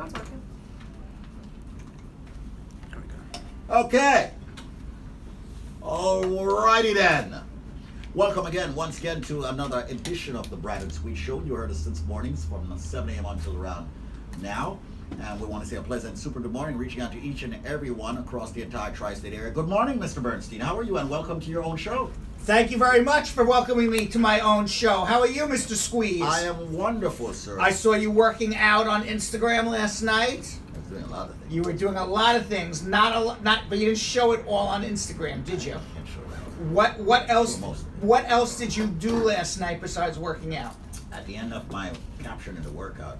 Sounds working. There we go. Okay. Alrighty then. Welcome again, once again, to another edition of the Brad and Squeeze Show. You heard us since mornings from 7 a.m. until around now. And we want to say a pleasant, super good morning, reaching out to each and every one across the entire tri-state area. Good morning, Mr. Bernstein. How are you? And welcome to your own show. Thank you very much for welcoming me to my own show. How are you, Mr. Squeeze? I am wonderful, sir. I saw you working out on Instagram last night. I was doing a lot of things. You were doing a lot of things, but you didn't show it all on Instagram, did you? I can't show that. What else did you do last night besides working out? At the end of my caption in the workout,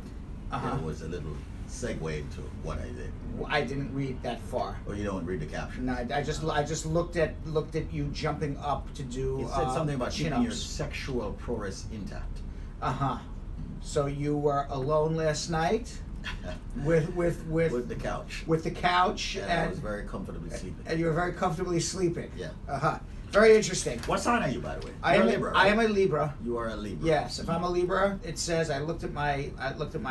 there was a little segue into what I did. I didn't read that far. Or you don't read the caption? No, I just looked at you jumping up to do. It said something about keeping your chin-ups. sexual prowess intact. So you were alone last night with the couch. With the couch, and I was very comfortably sleeping. And you were very comfortably sleeping. Yeah. Very interesting. What sign are you, by the way? I am a Libra. Right? I am a Libra. You are a Libra. Yes. If I'm a Libra, it says I looked at my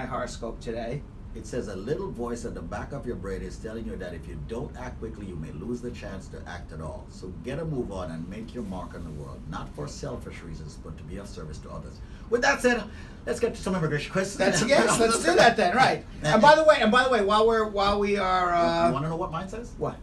horoscope today. It says a little voice at the back of your brain is telling you that if you don't act quickly, you may lose the chance to act at all. So get a move on and make your mark on the world, not for selfish reasons, but to be of service to others. With that said, let's get to some immigration questions. Let's do that then, right? And by the way, while we are, you want to know what mine says? What?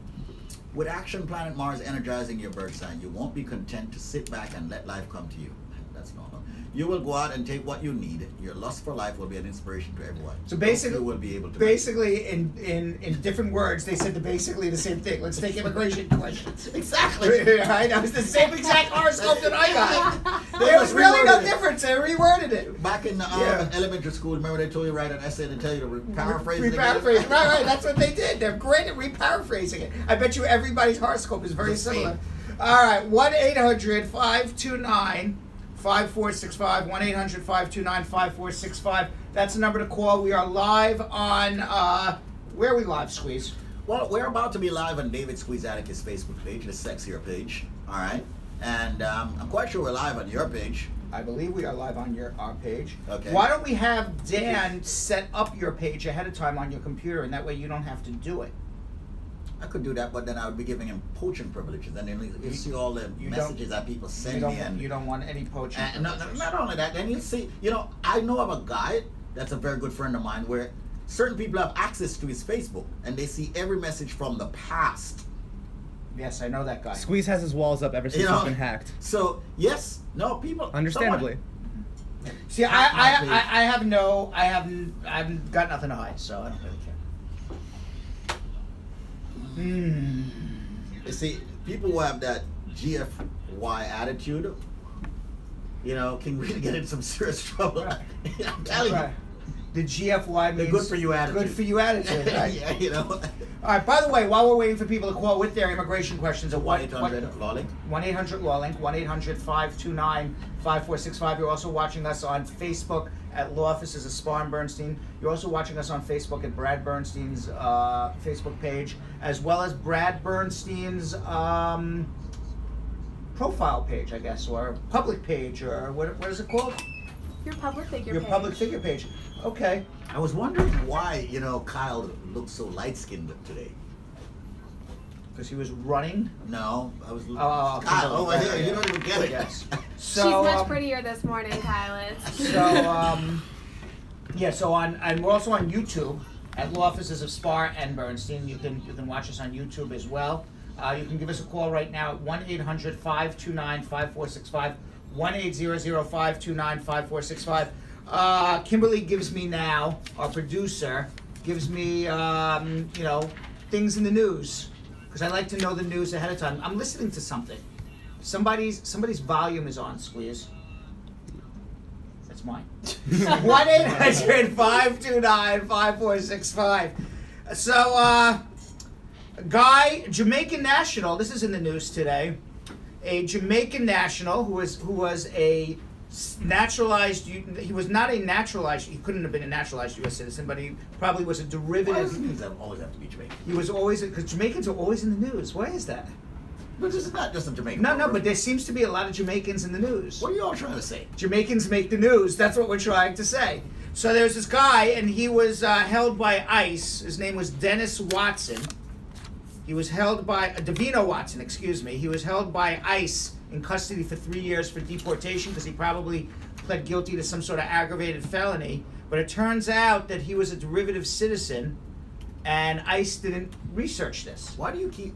With action planet Mars energizing your birth sign, you won't be content to sit back and let life come to you. That's normal. You will go out and take what you need. Your lust for life will be an inspiration to everyone. So basically, you will be able to. Basically, in different words, they said basically the same thing. Let's take immigration questions. Exactly. Right? That was the same exact horoscope that I got. There was really no difference. They reworded it. Back in elementary school, remember they told you to write an essay and tell you to paraphrase it? Reparaphrase. Right. That's what they did. They're great at reparaphrasing it. I bet you everybody's horoscope is very similar. All right. 1-800-529. 5465 1-800-529-5465. That's the number to call. We are live on where are we live, Squeeze? Well, we're about to be live on David Squeeze Annakie's Facebook page, the sexier page. All right, and I'm quite sure we're live on your page. I believe we are live on our page. Okay. Why don't we have Dan set up your page ahead of time on your computer, and that way you don't have to do it. I could do that, but then I would be giving him poaching privileges, and then you see all the messages that people send me. And you don't want any poaching privileges. Not only that, then you see, I know of a guy that's a very good friend of mine where certain people have access to his Facebook, and they see every message from the past. Yes, I know that guy. Squeeze has his walls up ever since he's been hacked. So people. Understandably. See, I haven't got nothing to hide, so I don't really care. You see, people who have that GFY attitude, can really get in some serious trouble. Right. I'm telling you. The GFY means good for you attitude. Good for you attitude, right? Yeah, All right, by the way, while we're waiting for people to call with their immigration questions at 1-800-LawLink. 1-800-LawLink, 1-800-529-5465. You're also watching us on Facebook at Law Offices of Spar and Bernstein. You're also watching us on Facebook at Brad Bernstein's Facebook page, as well as Brad Bernstein's profile page, I guess, or public page, or what is it called? Your public figure Your page. public figure page. Okay. I was wondering why, Kyle looked so light-skinned today. Because he was running? No, I was looking. Kyle, over here, you don't even get it. Yes. She's much prettier this morning, Kyle is. And we're also on YouTube at Law Offices of Spar and Bernstein. You can watch us on YouTube as well. You can give us a call right now at 1-800-529-5465. 1-800-529-5465. Kimberly gives me now, our producer, gives me, things in the news. Because I like to know the news ahead of time. I'm listening to something. Somebody's volume is on, Squeeze. That's mine. 1-800-529-5465. So, Jamaican national, this is in the news today. A Jamaican national who was a naturalized, he was not a naturalized, he couldn't have been a naturalized U.S. citizen, but he probably was a derivative. Why does it always have to be Jamaican? He was always, because Jamaicans are always in the news. Why is that? But this is not just a Jamaican. No, but there seems to be a lot of Jamaicans in the news. What are you all trying to say? Jamaicans make the news. That's what we're trying to say. So there's this guy, and he was held by ICE. His name was Dennis Watson. He was held by Davino Watson, excuse me. He was held by ICE in custody for 3 years for deportation because he probably pled guilty to some sort of aggravated felony. But it turns out that he was a derivative citizen, and ICE didn't research this. Why do you keep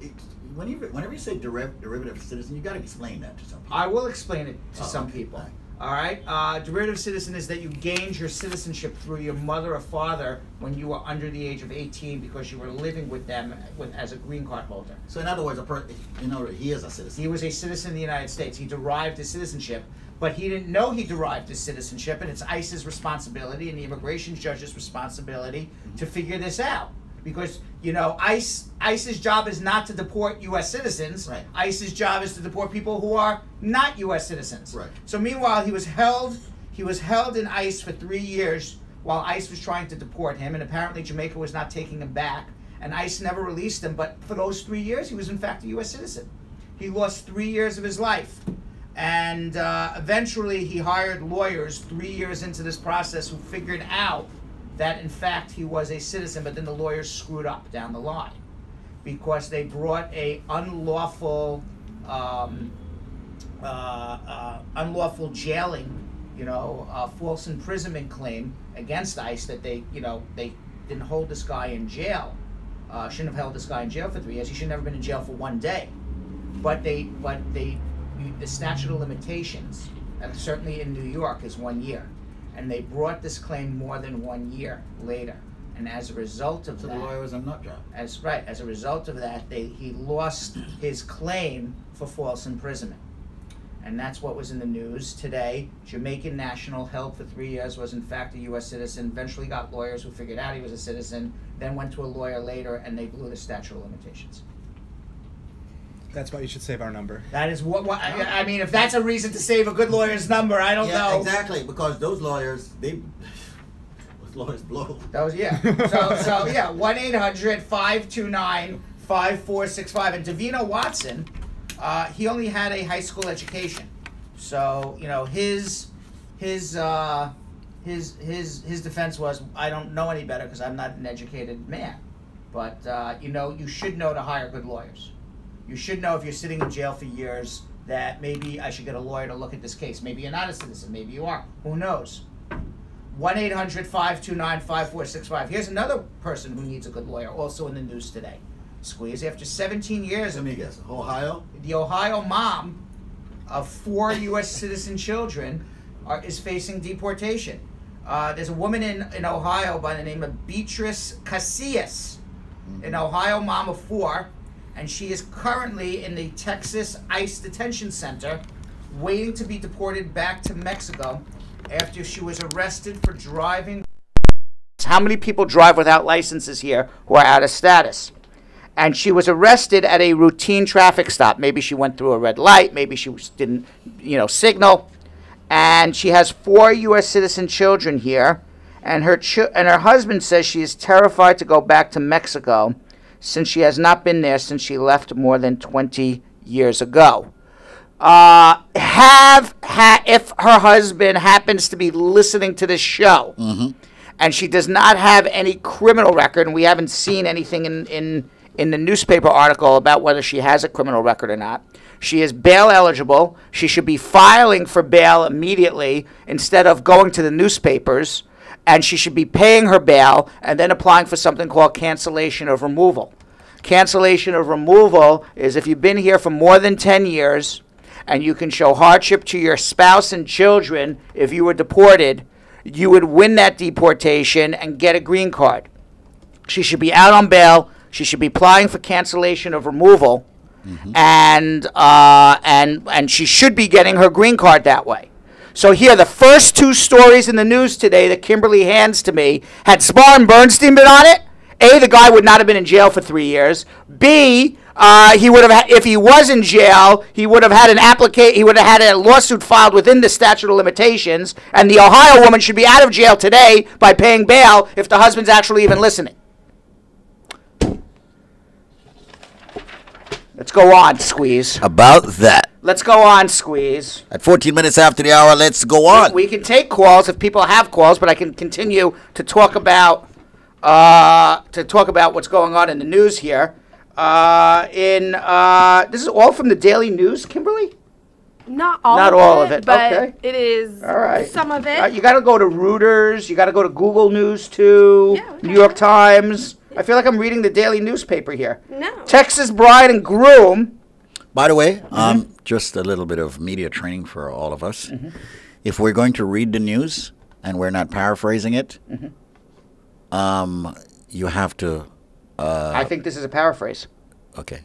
whenever you say derivative citizen, you got to explain that to some people. I will explain it to some people. All right. Derivative citizen is that you gained your citizenship through your mother or father when you were under the age of 18 because you were living with them as a green card holder. So in other words, he is a citizen. He was a citizen of the United States. He derived his citizenship, but he didn't know he derived his citizenship, and it's ICE's responsibility and the immigration judge's responsibility to figure this out. Because, you know, ICE's job is not to deport U.S. citizens. Right. ICE's job is to deport people who are not U.S. citizens. Right. So meanwhile, he was held in ICE for 3 years while ICE was trying to deport him, and apparently Jamaica was not taking him back, and ICE never released him. But for those 3 years, he was in fact a U.S. citizen. He lost 3 years of his life. And eventually he hired lawyers 3 years into this process who figured out that in fact he was a citizen, but then the lawyers screwed up down the line because they brought a unlawful jailing, false imprisonment claim against ICE that they didn't hold this guy in jail. Shouldn't have held this guy in jail for 3 years. He should have never been in jail for 1 day. But the statute of limitations, and certainly in New York, is 1 year. And they brought this claim more than 1 year later, and as a result of that, the lawyer was a nut job. As a result of that, he lost his claim for false imprisonment, and that's what was in the news today. Jamaican national held for 3 years was in fact a U.S. citizen. Eventually got lawyers who figured out he was a citizen. Then went to a lawyer later, and they blew the statute of limitations. That's why you should save our number. That is what I mean. If that's a reason to save a good lawyer's number, I don't know. Yeah, exactly. Because those lawyers, those lawyers blow. Those, yeah. So yeah, 1-800-529-5465. And Davino Watson, he only had a high school education, so his defense was, I don't know any better because I'm not an educated man, but you should know to hire good lawyers. You should know if you're sitting in jail for years that maybe I should get a lawyer to look at this case. Maybe you're not a citizen. Maybe you are. Who knows? 1-800-529-5465. Here's another person who needs a good lawyer, also in the news today. Squeeze. After 17 years... Let me guess. Ohio? The Ohio mom of 4 U.S. citizen children is facing deportation. There's a woman in Ohio by the name of Beatrice Casillas, an Ohio mom of 4, and she is currently in the Texas ICE detention center waiting to be deported back to Mexico after she was arrested for driving. How many people drive without licenses here who are out of status? And she was arrested at a routine traffic stop. Maybe she went through a red light, maybe she didn't, signal. And she has 4 U.S. citizen children here, and her husband says she is terrified to go back to Mexico since she has not been there since she left more than 20 years ago. If her husband happens to be listening to this show, and she does not have any criminal record, and we haven't seen anything in the newspaper article about whether she has a criminal record or not, she is bail eligible. She should be filing for bail immediately instead of going to the newspapers, and she should be paying her bail and then applying for something called cancellation of removal. Cancellation of removal is if you've been here for more than 10 years and you can show hardship to your spouse and children if you were deported, you would win that deportation and get a green card. She should be out on bail. She should be applying for cancellation of removal, and she should be getting her green card that way. So here, the first 2 stories in the news today that Kimberly hands to me, had Spar and Bernstein been on it, A, the guy would not have been in jail for 3 years. B, he would have, if he was in jail, he would have had he would have had a lawsuit filed within the statute of limitations, and the Ohio woman should be out of jail today by paying bail if the husband's actually even listening. Let's go on, Squeeze. About that. Let's go on, Squeeze. At 14 minutes after the hour, let's go on. We can take calls if people have calls, but I can continue to talk about what's going on in the news here. This is all from the Daily News, Kimberly? Not all of it, but okay. it is All right. some of it. You got to go to Reuters. You got to go to Google News too. Yeah, okay. New York Times. I feel like I'm reading the daily newspaper here. No. Texas bride and groom. By the way, just a little bit of media training for all of us. If we're going to read the news and we're not paraphrasing it, you have to. I think this is a paraphrase. Okay.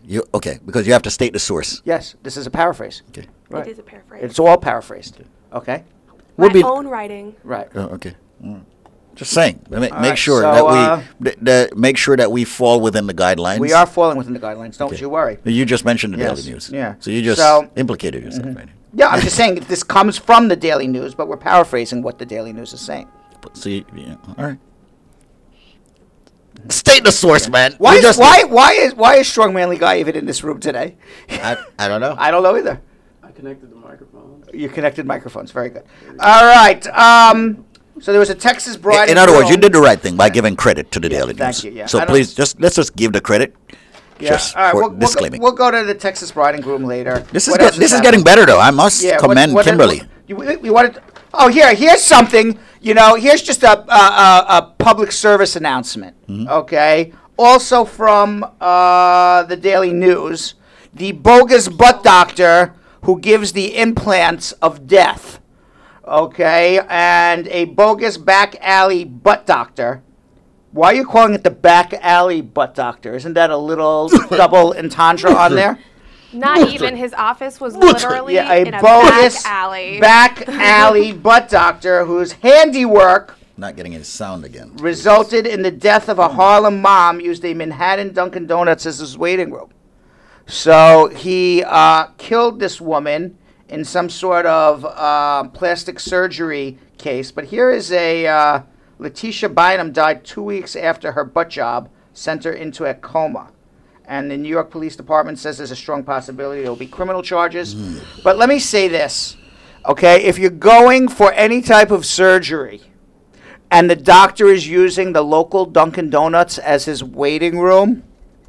Because you have to state the source. Yes, this is a paraphrase. Okay. Right. It is a paraphrase. It's all paraphrased. Okay. My own writing. Right. Okay. Just saying. Make right, sure so, that make sure that we fall within the guidelines. We are falling within the guidelines. Don't you worry. You just mentioned the Yes, Daily News. yeah. So you just implicated yourself, right? Yeah, I'm just saying this comes from the Daily News, but we're paraphrasing what the Daily News is saying. So all right. State the source, man. Why is Strong Manly Guy even in this room today? I don't know. I don't know either. I connected the microphones. You connected microphones. Very good. All right. So there was a Texas bride. In other words, you did the right thing by giving credit to the Daily News. Thank you. Yeah. So please, let's just give the credit. Yeah. Just All right. for disclaiming. We'll go to the Texas bride and groom later. This What is else happening? getting better though. I must commend what- Kimberly. You wanted. Oh, here's something. Here's just a public service announcement. Okay. Also from the Daily News, the bogus butt doctor who gives the implants of death. Okay, and a bogus back alley butt doctor. Why are you calling it the back alley butt doctor? Isn't that a little double entendre on there? Not even. His office was literally Yeah, in a bogus back alley. back alley butt doctor whose handiwork Not getting his sound again. resulted in the death of a Harlem mom used a Manhattan Dunkin' Donuts as his waiting room. So he killed this woman in some sort of plastic surgery case. But here is a Letitia Bynum died 2 weeks after her butt job sent her into a coma. And the New York Police Department says there's a strong possibility there will be criminal charges. But let me say this, okay? If you're going for any type of surgery and the doctor is using the local Dunkin' Donuts as his waiting room,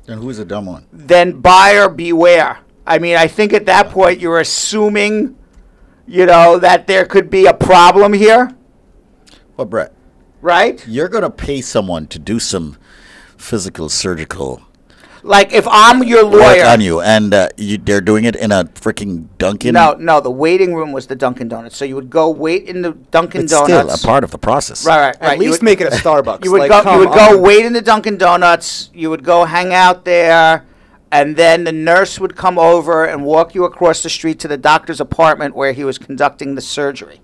Then who's the dumb one? then buyer beware. I mean, I think at that point you're assuming, that there could be a problem here, Well, Brett, right? you're gonna pay someone to do some physical surgical Like if I'm your work lawyer. on you, and they're doing it in a freaking Dunkin'. No, the waiting room was the Dunkin' Donuts. So you would go wait in the Dunkin' It's Donuts. still a part of the process. Right. At least make it a Starbucks. You would like, go. come You would go on. wait in the Dunkin' Donuts. You would go hang out there, and then the nurse would come over and walk you across the street to the doctor's apartment where he was conducting the surgery.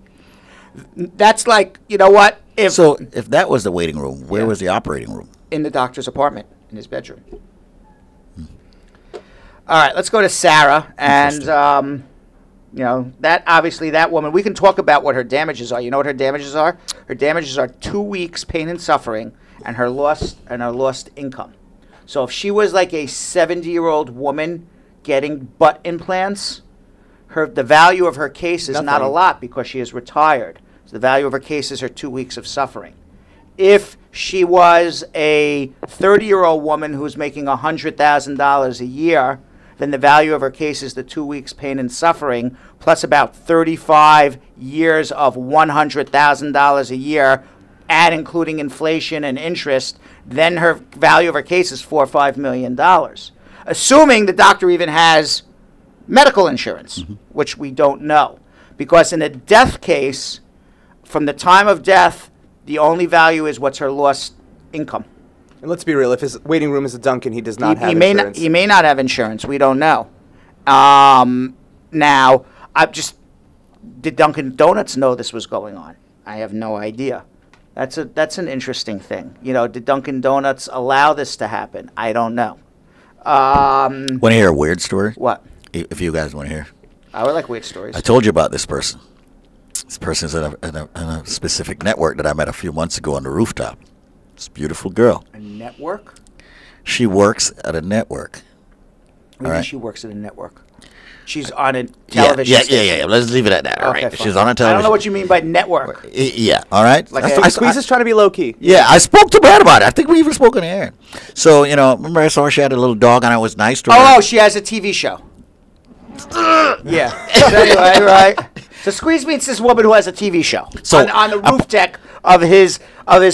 That's like, you know what? If If that was the waiting room, where was the operating room? in the doctor's apartment, in his bedroom. All right, let's go to Sarah, and that woman. We can talk about what her damages are. You know what her damages are? Her damages are 2 weeks pain and suffering, and her lost income. So if she was like a 70-year-old woman getting butt implants, the value of her case is not a lot because she is retired. So the value of her case is her 2 weeks of suffering. If she was a 30-year-old woman who's making $100,000 a year, then the value of her case is the 2 weeks pain and suffering, plus about 35 years of $100,000 a year, and including inflation and interest, then her value of her case is $4 or $5 million. Assuming the doctor even has medical insurance, which we don't know. Because in a death case, from the time of death, the only value is what's her lost income. And let's be real, if his waiting room is a Dunkin', he does not have He insurance. may not have insurance. We don't know. Now, did Dunkin' Donuts know this was going on? I have no idea. That's an interesting thing. Did Dunkin' Donuts allow this to happen? I don't know. Want to hear a weird story? What? If you guys want to hear. I would like weird stories. I told you about this person. This person's in a specific network that I met a few months ago on the rooftop. This beautiful girl. A network? She works at a network. What do you mean she works at a network? She's on a television station. Yeah. Let's leave it at that. All right. Okay, She's on a television. I don't know what you mean by network. Yeah. All right. Like Squeeze is trying to be low key. Yeah, I spoke to Brad about it. I think we even spoke on the air. So, remember I saw she had a little dog and I was nice to her. Oh, she has a TV show. Yeah. So anyway, right. So Squeeze meets this woman who has a TV show on the roof deck of his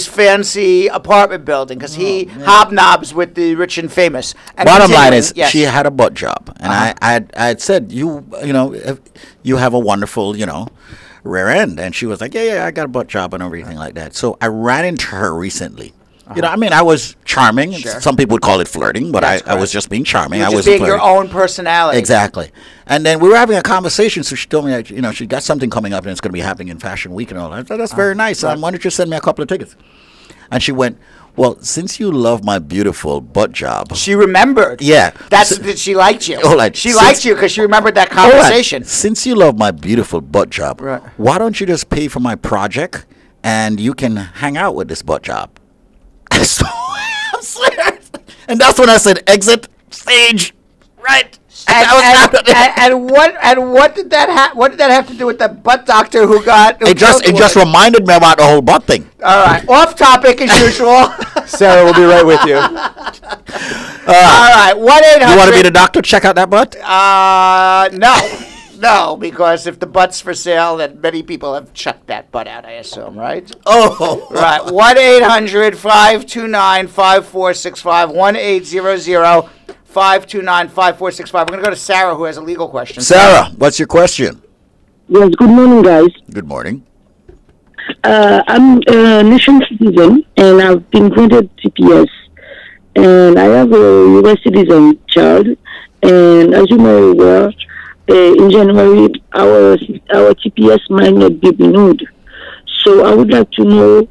fancy apartment building because he hobnobs with the rich and famous. And bottom line is, she had a butt job, and I had said you have a wonderful rear end, and she was like, yeah, I got a butt job and everything like that. So I ran into her recently. I was charming. Sure. Some people would call it flirting, but I was just being charming. I was being your own personality. Exactly. And then we were having a conversation, so she told me that, she got something coming up and it's going to be happening in Fashion Week and all that. I said, that's very nice. Why don't you send me a couple of tickets? And she went, well, since you love my beautiful butt job. She remembered. Yeah. She liked you. She liked you because she remembered that conversation. Since you love my beautiful butt job, why don't you just pay for my project and you can hang out with this butt job? So, I'm serious. And that's when I said exit stage right. And what did that have to do with the butt doctor who got? It just reminded me about the whole butt thing. All right, off topic as usual. Sarah will be right with you. All right, 1-800. You want to be the doctor? Check out that butt. No, because if the butt's for sale, then many people have chucked that butt out, I assume, right? Oh. Right. 1-800-529-5465. 1-800-529-5465. We're going to go to Sarah, who has a legal question. Sarah, what's your question? Yes, good morning, guys. Good morning. I'm a nation citizen, and I've been granted TPS. And I have a U.S. citizen child, and as you may be aware, in January, our TPS might not be renewed. So I would like to know,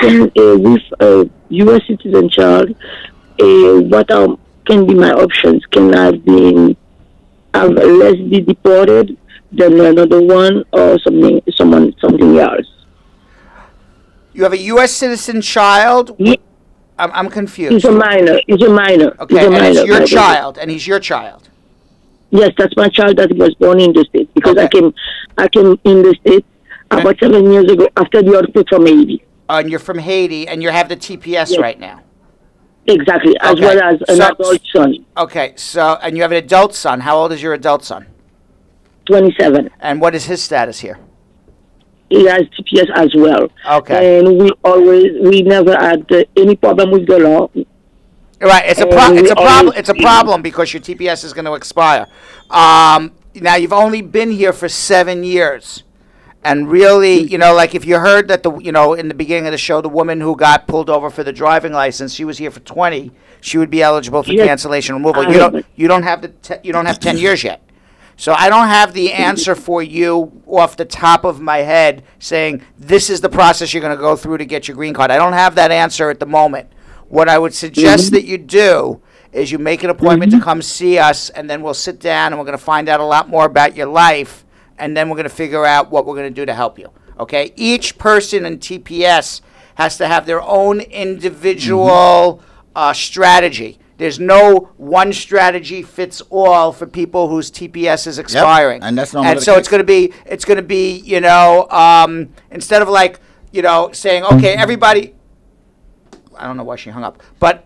with a U.S. citizen child, what can be my options? Can I be less be deported than another one, or something else? You have a U.S. citizen child. Yeah. I'm confused. He's a minor. Okay, and he's your child, and he's your child. Yes, that's my child that was born in the States because I came in the States about 7 years ago after the earthquake from Haiti. And you're from Haiti, and you have the TPS right now. Exactly, as well as an adult son. Okay, and you have an adult son. How old is your adult son? 27. And what is his status here? He has TPS as well. Okay. And we never had any problem with the law. Right, it's a problem because your TPS is going to expire. Now you've only been here for 7 years, and really, like if you heard that in the beginning of the show, the woman who got pulled over for the driving license, she was here for 20. She would be eligible for cancellation removal. You don't have 10 years yet. So I don't have the answer for you off the top of my head saying this is the process you're going to go through to get your green card. I don't have that answer at the moment. What I would suggest that you do is you make an appointment to come see us, and then we'll sit down and we're going to find out a lot more about your life, and then we're going to figure out what we're going to do to help you. Okay? Each person in TPS has to have their own individual strategy. There's no one strategy fits all for people whose TPS is expiring. Yep. And that's not it's going to be instead of saying, okay, everybody, I don't know why she hung up, but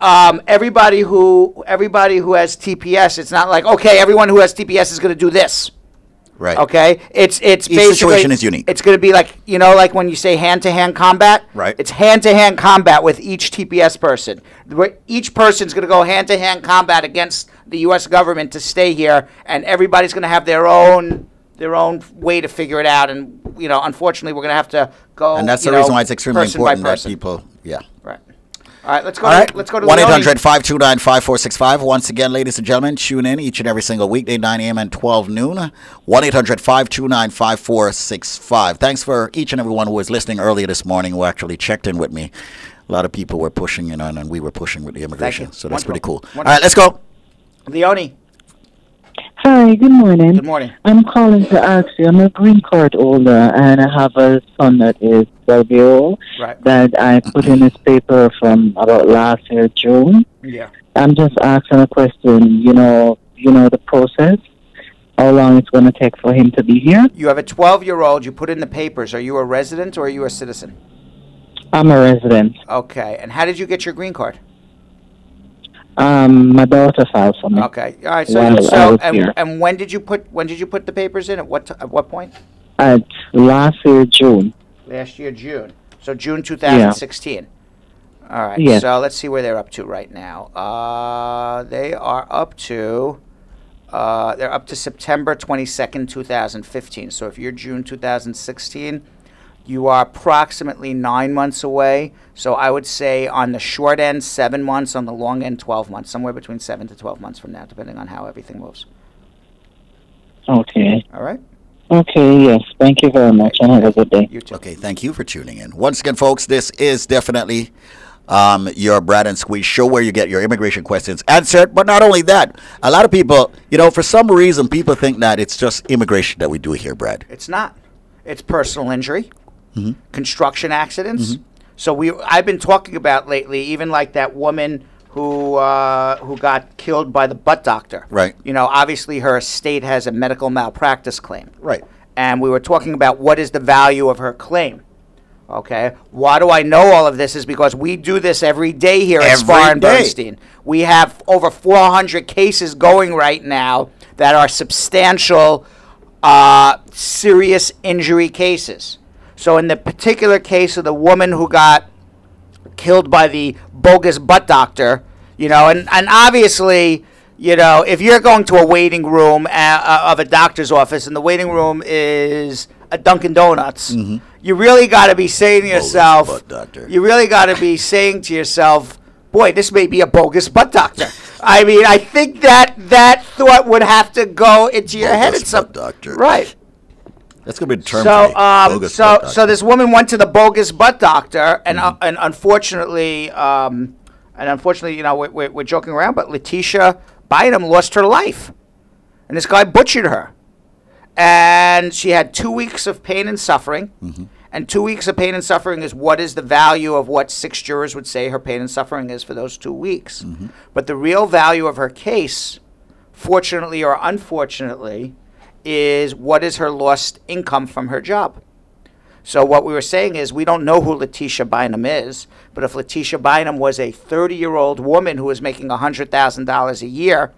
everybody who has TPS, it's not like, okay, everyone who has TPS is going to do this. Right. Okay. It's each basically situation is unique. It's going to be like like when you say hand-to-hand combat. Right. It's hand-to-hand combat with each TPS person. Each person's going to go hand-to-hand combat against the U.S. government to stay here, and everybody's going to have their own way to figure it out. And unfortunately, we're going to have to go. And that's the reason why it's extremely important that people. Yeah. Right. All right, let's go to 1-800-529-5465. Once again, ladies and gentlemen, tune in each and every single weekday, 9 a.m. and 12 noon. 1-800-529-5465. Thanks for each and everyone who was listening earlier this morning who actually checked in with me. A lot of people were pushing, and we were pushing with the immigration. So that's pretty cool. Wonderful. All right, let's go. Leonie. Hi, good morning. Good morning. I'm calling to ask you, I'm a green card holder, and I have a son that is 12 years old that I put in his paper from about last year, June. Yeah. I'm just asking a question, the process. how long it's going to take for him to be here. You have a 12-year-old. You put in the papers. Are you a resident or are you a citizen? I'm a resident. Okay. And how did you get your green card? My daughter filed for me. Okay. All right. And when did you put the papers in? At what point? At last year June. Last year June. So June 2016. Yeah. All right. Yes. So let's see where they're up to right now. They are up to. They're up to September 22nd, 2015. So if you're June 2016, you are approximately 9 months away. So I would say on the short end, 7 months, on the long end, 12 months, somewhere between 7 to 12 months from now, depending on how everything moves. Okay. All right. Okay, yes. Thank you very much, and have a good day. You too. Okay, thank you for tuning in. Once again, folks, this is definitely your Brad and Squeeze show where you get your immigration questions answered. But not only that, a lot of people, for some reason, people think that it's just immigration that we do here, Brad. It's not. It's personal injury, construction accidents. So I've been talking about lately, even like that woman who got killed by the butt doctor. Right. Obviously her estate has a medical malpractice claim. Right. And we were talking about what is the value of her claim. Okay. Why do I know all of this? Is because we do this every day here at Spar and Bernstein. We have over 400 cases going right now that are substantial, serious injury cases. So in the particular case of the woman who got killed by the bogus butt doctor, and obviously, if you're going to a waiting room of a doctor's office and the waiting room is a Dunkin' Donuts, you really got to be saying to yourself, boy, this may be a bogus butt doctor. I mean, I think that thought would have to go into your head at some doctor. Right. That's gonna be the term. So this woman went to the bogus butt doctor, and unfortunately, we're joking around, but Letitia Bynum lost her life, and this guy butchered her, and she had 2 weeks of pain and suffering, and 2 weeks of pain and suffering is what is the value of what 6 jurors would say her pain and suffering is for those 2 weeks, but the real value of her case, fortunately or unfortunately, is what is her lost income from her job. So what we were saying is we don't know who Letitia Bynum is, but if Letitia Bynum was a 30-year-old woman who was making $100,000 a year,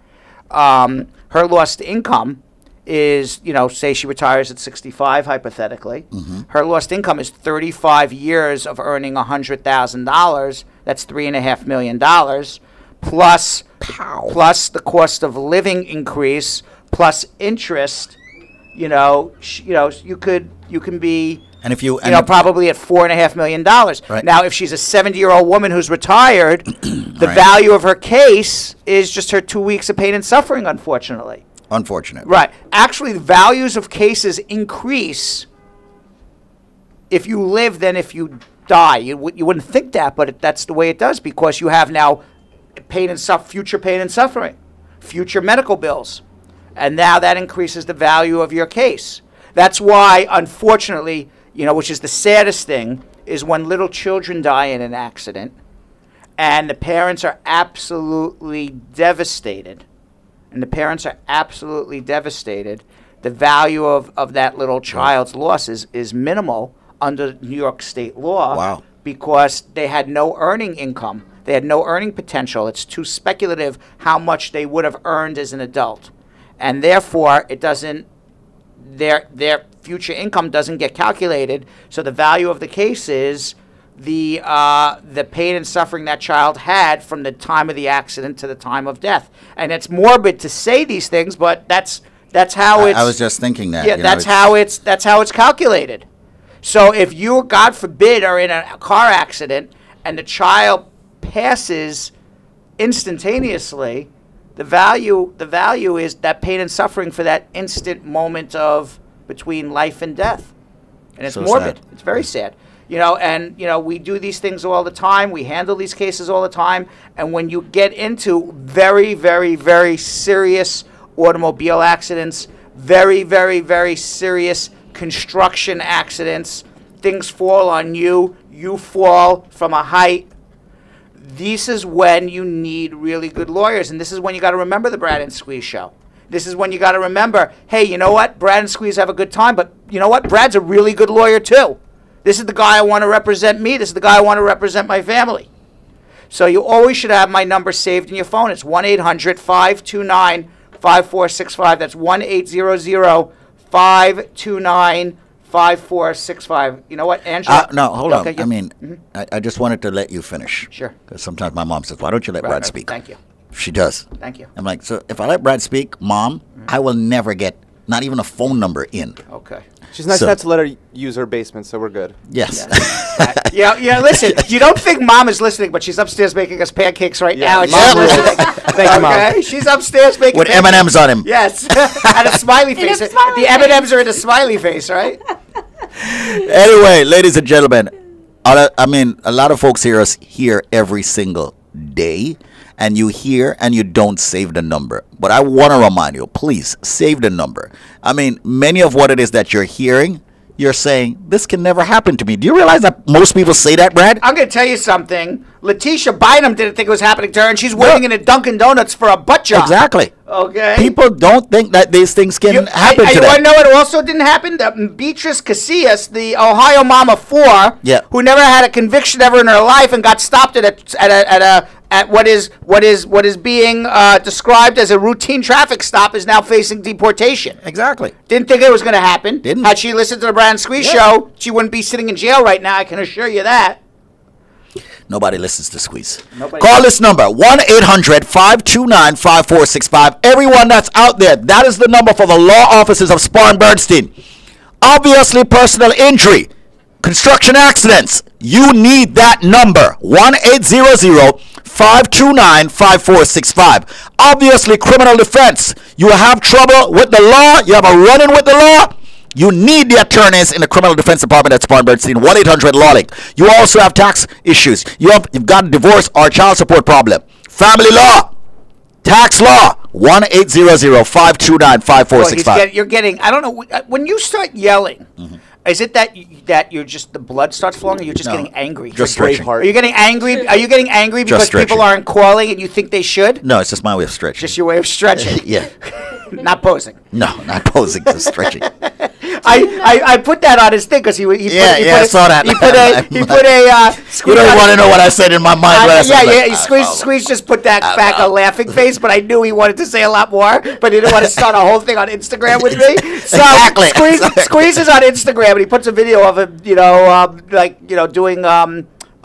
her lost income is, say she retires at 65, hypothetically. Her lost income is 35 years of earning $100,000. That's $3.5 million, plus the cost of living increase, plus interest. You can be, and if you, probably at $4.5 million. Right. Now, if she's a 70-year-old woman who's retired, the value of her case is just her 2 weeks of pain and suffering, unfortunately. Right. Actually, the values of cases increase if you live than if you die. You wouldn't think that, but that's the way it does, because you have now future pain and suffering, future medical bills. And now that increases the value of your case. That's why, unfortunately, which is the saddest thing, is when little children die in an accident and the parents are absolutely devastated. The value of that little child's loss is minimal under New York state law. Wow. Because they had no earning income. They had no earning potential. It's too speculative how much they would have earned as an adult. And therefore, it doesn't. Their future income doesn't get calculated. So the value of the case is the pain and suffering that child had from the time of the accident to the time of death. And it's morbid to say these things, but that's how it's. I was just thinking that. Yeah, that's how it's calculated. So if you, God forbid, are in a car accident and the child passes instantaneously, the value is that pain and suffering for that instant moment of between life and death. And it's so morbid. Sad. It's very sad. We do these things all the time. We handle these cases all the time. And when you get into very, very, very serious automobile accidents, very, very, very serious construction accidents, things fall on you, you fall from a height, this is when you need really good lawyers. And this is when you got to remember the Brad and Squeeze show. This is when you got to remember, hey, you know what? Brad and Squeeze have a good time, but you know what? Brad's a really good lawyer, too. This is the guy I want to represent me. This is the guy I want to represent my family. So you always should have my number saved in your phone. It's 1-800-529-5465. That's 1-800-529-5465. You know what, Angela? No, hold on. Okay, I mean, I just wanted to let you finish. Sure. Because sometimes my mom says, why don't you let Brad speak? Thank you. She does. Thank you. I'm like, so if I let Brad speak, Mom, I will never get not even a phone number in. Okay. She's nice enough to let her use her basement, so we're good. Yes. Yeah, listen, you don't think Mom is listening, but she's upstairs making us pancakes right now. And Mom she's listening. Thank you, Mom. Okay? She's upstairs making With pancakes. M&Ms on him. Yes. And a smiley face. The M&Ms are in a smiley face, right? Anyway, ladies and gentlemen, I mean, a lot of folks hear us here every single day, and you hear and you don't save the number. But I want to remind you, please save the number. I mean, many of what it is that you're hearing, you're saying, this can never happen to me. Do you realize that most people say that, Brad? I'm going to tell you something. Letitia Bynum didn't think it was happening to her, and she's waiting in a Dunkin' Donuts for a butt job. Exactly. Okay. People don't think that these things can happen to You them. want to know what also didn't happen? Beatrice Casillas, the Ohio Mama 4, who never had a conviction ever in her life and got stopped at what is being described as a routine traffic stop, is now facing deportation. Exactly. Didn't think it was going to happen. Didn't. Had she listened to the Brad and Squeeze show, she wouldn't be sitting in jail right now, I can assure you that. Nobody listens to Squeeze. Call this number, 1-800-529-5465. Everyone that's out there, that is the number for the law offices of Spar and Bernstein. Obviously, personal injury, construction accidents, you need that number, 1-800-529-5465. Obviously, criminal defense, you have trouble with the law, you have a run-in with the law, you need the attorneys in the criminal defense department at Spar and Bernstein, 1-800-LawLink. You also have tax issues. You've got a divorce or child support problem. Family law, tax law, 1-800-529-5465. You're getting, I don't know, when you start yelling, is it that you're just, the blood starts flowing, or you're just getting angry? Just stretching. Are you getting angry? Are you getting angry because people aren't calling and you think they should? No, it's just my way of stretching. Just your way of stretching? Yeah. Not posing. No, not posing, just stretching. I put that on his thing because he I saw that. He put a you don't want to know what I said in my mind. Squeeze just put that back a laughing face, but I knew he wanted to say a lot more, but he didn't want to start a whole thing on Instagram with me. So Exactly. Squeeze is on Instagram and he puts a video of him, doing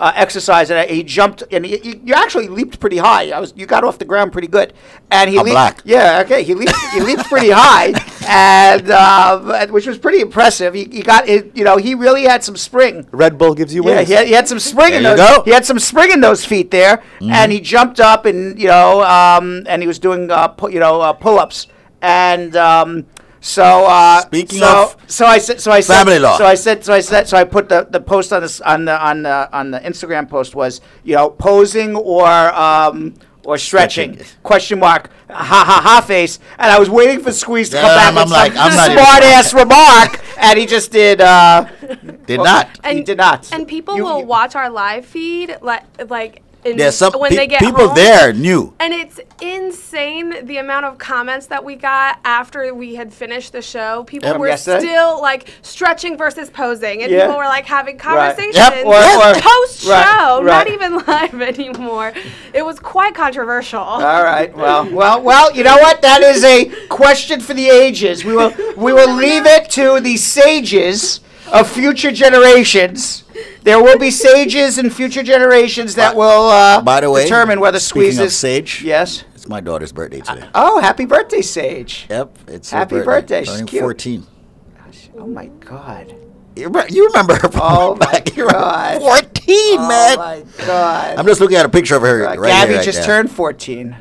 exercise, and he jumped, and you actually leaped pretty high. You got off the ground pretty good, and I'm black. Yeah, okay. He leaped pretty high, and which was pretty impressive. He got it. He really had some spring. Red Bull gives you wings. Yeah, he had some spring in those. He had some spring in those feet there, and he jumped up, and and he was doing pull-ups, and. Speaking of family law. So I put the post on this on the Instagram post was posing or stretching question mark ha face, and I was waiting for Squeeze to come back with some smart ass remark, and he just did did not. And, he did not. And people will watch our live feed like. There's some when they get people home, there knew. And it's insane the amount of comments that we got after we had finished the show. People were still like stretching versus posing, and people were like having conversations post-show, not even live anymore. It was quite controversial. All right. Well. You know what? That is a question for the ages. We will leave it to the sages of future generations. There will be sages in future generations that will by the way, determine whether Squeeze is sage. Yes. It's my daughter's birthday today. Oh, happy birthday, Sage. Yep, it's happy birthday. She's Turning cute. 14. Oh my God. You remember her? Oh my God. 14, man. Oh my God. I'm just looking at a picture of her right Gabby here. just turned 14.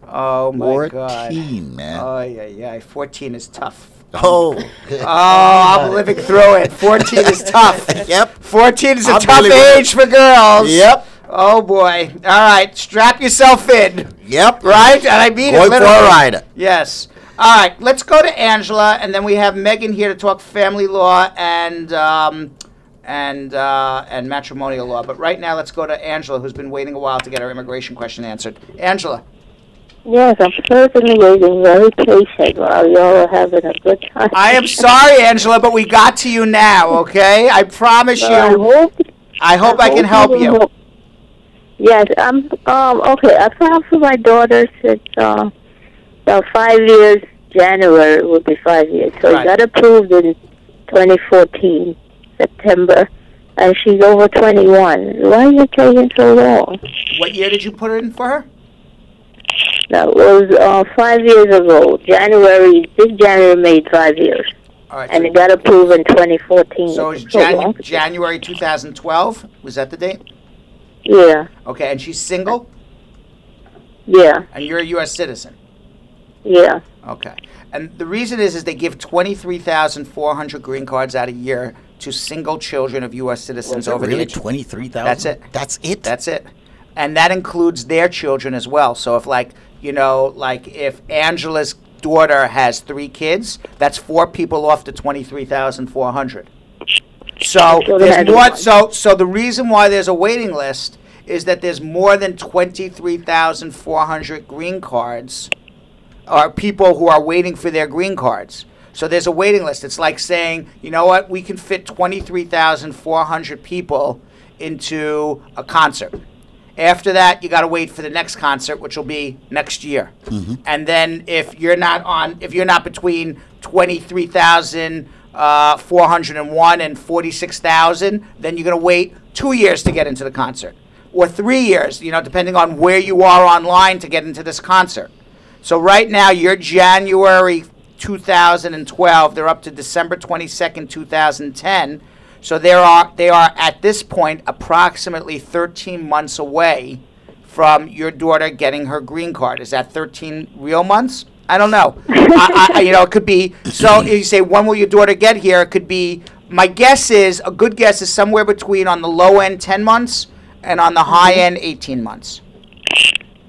Oh my God. 14, man. Oh yeah. 14 is tough. Oh, I'm living through it. 14 is tough. Yep. 14 is a tough age for girls. Yep. Oh boy. All right, strap yourself in. Yep. Right? And I mean going it literally. For a ride. Yes. All right, let's go to Angela, and then we have Megan here to talk family law and matrimonial law. But right now, let's go to Angela, who's been waiting a while to get her immigration question answered. Angela. Yes, I'm certainly waiting very patient while y'all are having a good time. I am sorry, Angela, but we got to you now, okay? I promise you. I hope I can help you. Yes, I'm, okay, I found for my daughter since, about 5 years, January will be 5 years. So it got approved in 2014, September, and she's over 21. Why is it taking so long? What year did you put it in for her? That was 5 years ago. This January made 5 years. All right, and it got approved in 2014. So it's January 2012? Was that the date? Yeah. Okay, and she's single? Yeah. And you're a U.S. citizen? Yeah. Okay. And the reason is they give 23,400 green cards out a year to single children of U.S. citizens over the age. 23,000? That's it. That's it? That's it. And that includes their children as well. So if if Angela's daughter has 3 kids, that's 4 people off the 23,400. So there's more. So the reason why there's a waiting list is that there's more than 23,400 green cards, or people who are waiting for their green cards. So there's a waiting list. It's like saying, you know what, we can fit 23,400 people into a concert. After that, you got to wait for the next concert, which will be next year. Mm-hmm. And then if you're not between 23,401 and 46,000, then you're going to wait 2 years to get into the concert, or 3 years, depending on where you are online to get into this concert. So right now, you're January 2012. They're up to December 22nd, 2010. So they are at this point approximately 13 months away from your daughter getting her green card. Is that 13 real months? I don't know. It could be. So you say, when will your daughter get here? It could be. My guess is, a good guess is somewhere between, on the low end, 10 months, and on the high end, 18 months.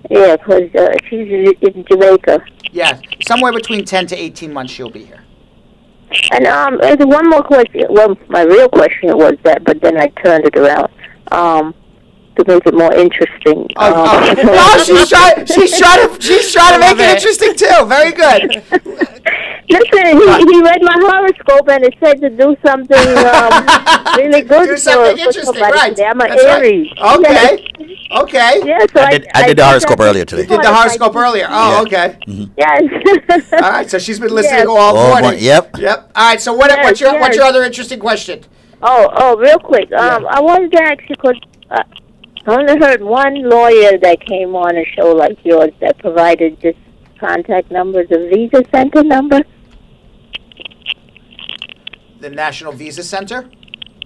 Yeah, because she's in Jamaica. Yeah, somewhere between 10 to 18 months she'll be here. And there's one more question. Well, my real question was that, but then I turned it around to make it more interesting. No, she's trying to make it interesting too. Very good. Listen, he read my horoscope and it said to do something really good. Do something interesting, right? Today. I'm an Aries. Right. Okay. Okay. Yeah, so I did the horoscope earlier today. You did the horoscope earlier. Oh, okay. Mm-hmm. Yes. All right. So she's been listening all morning. Yep. Yep. All right. So what's your other interesting question? Oh, real quick. I wanted to ask you because I only heard one lawyer that came on a show like yours that provided just contact numbers, a Visa Center number. The National Visa Center?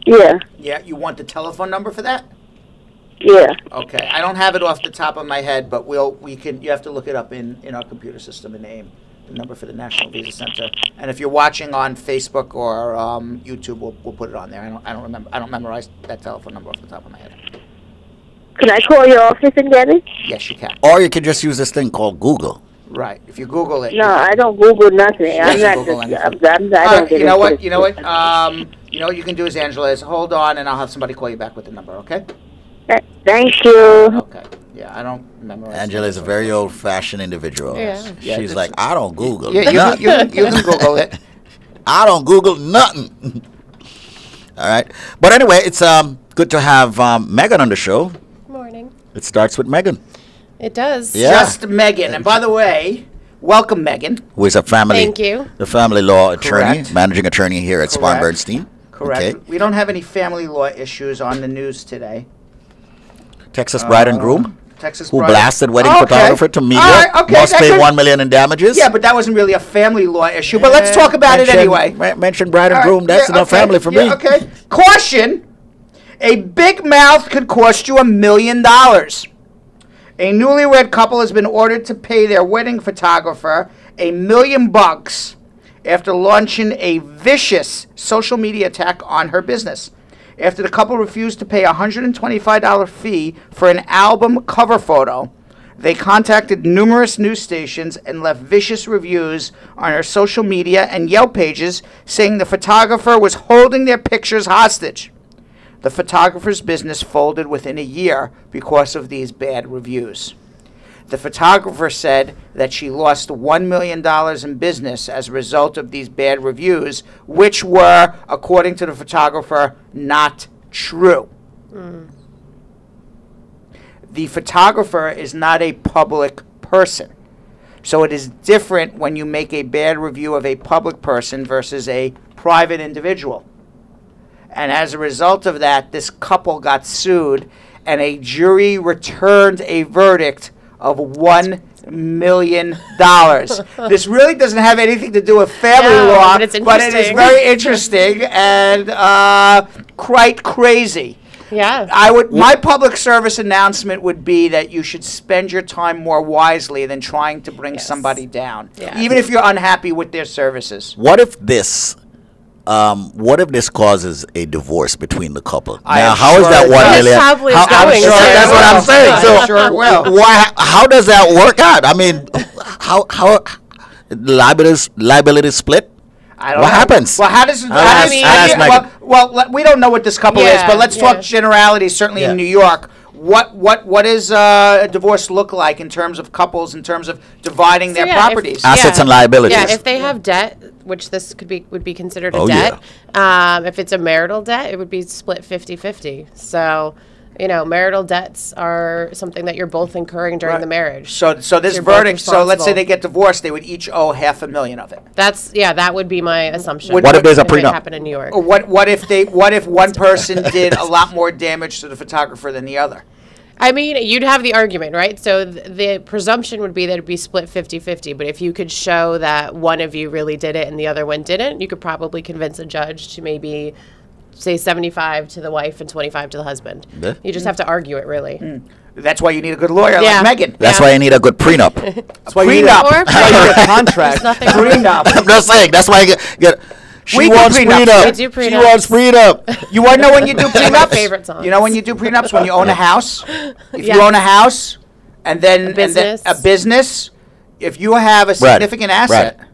Yeah. Yeah. You want the telephone number for that? Yeah. Okay. I don't have it off the top of my head, but we can. You have to look it up in our computer system and name the number for the National Visa Center. And if you're watching on Facebook or YouTube, we'll put it on there. I don't remember. I don't memorize that telephone number off the top of my head. Can I call your office and get it? Yes, you can. Or you can just use this thing called Google. Right. If you Google it. No, I don't Google nothing. I'm not Google just. anything. I don't get you know what? it. You know what? You know what you can do is, Angela, is hold on, and I'll have somebody call you back with the number. Okay? Thank you. Okay. Yeah, I don't memorize. Angela is a very old-fashioned individual. Yeah. She's like, I don't Google. Yeah, you can Google it. I don't Google nothing. All right. But anyway, it's good to have Megan on the show. Morning. It starts with Megan. It does. Yeah. Just Megan. And by the way, welcome, Megan. Who is a family. Thank you. The family law attorney, Correct. Managing attorney here at Spar Bernstein. Correct. Okay. We don't have any family law issues on the news today. Texas bride and groom. Texas who bride. blasted wedding photographer to media. All right, okay, must pay $1 million in damages. Yeah, but that wasn't really a family law issue. But let's talk about it anyway. Mention bride and groom. That's enough family for me. Okay. Caution. A big mouth could cost you $1 million. A newlywed couple has been ordered to pay their wedding photographer $1 million after launching a vicious social media attack on her business. After the couple refused to pay a $125 fee for an album cover photo, they contacted numerous news stations and left vicious reviews on her social media and Yelp pages, saying the photographer was holding their pictures hostage. The photographer's business folded within a year because of these bad reviews. The photographer said that she lost $1 million in business as a result of these bad reviews, which were, according to the photographer, not true. The photographer is not a public person. So it is different when you make a bad review of a public person versus a private individual. And as a result of that, this couple got sued, and a jury returned a verdict of $1 million. This really doesn't have anything to do with family law, but it is very interesting and quite crazy. Yeah. My public service announcement would be that you should spend your time more wisely than trying to bring somebody down, even if you're unhappy with their services. What if this causes a divorce between the couple? Now, how is that $1 million? That's what I'm saying. So, sure it will. How does that work out? I mean, how liability split? What happens? Well, how does we don't know what this couple is, but let's talk generalities. Certainly in New York, what does a divorce look like in terms of couples, in terms of dividing their properties, assets and liabilities? Yeah, if they have debt, which this would be considered a debt. If it's a marital debt, it would be split 50-50. So, marital debts are something that you're both incurring during the marriage. So this verdict, so let's say they get divorced, they would each owe $500,000 of it. That would be my assumption. What if there's a prenup? Happen in New York. What if one person did a lot more damage to the photographer than the other? I mean, you'd have the argument, right? So the presumption would be that it'd be split 50-50, but if you could show that one of you really did it and the other one didn't, you could probably convince a judge to maybe say 75 to the wife and 25 to the husband. Yeah. You just have to argue it, really. That's why you need a good lawyer like Megan. That's why you need a good prenup. That's why you need a contract. Prenup. I'm just saying. That's why you get She wants prenup. We do prenups. She wants prenup. You want to know when you do prenups? My favorite songs. You know when you do prenups? When you own a house. If you own a house and then a business, if you have a significant asset. Brad,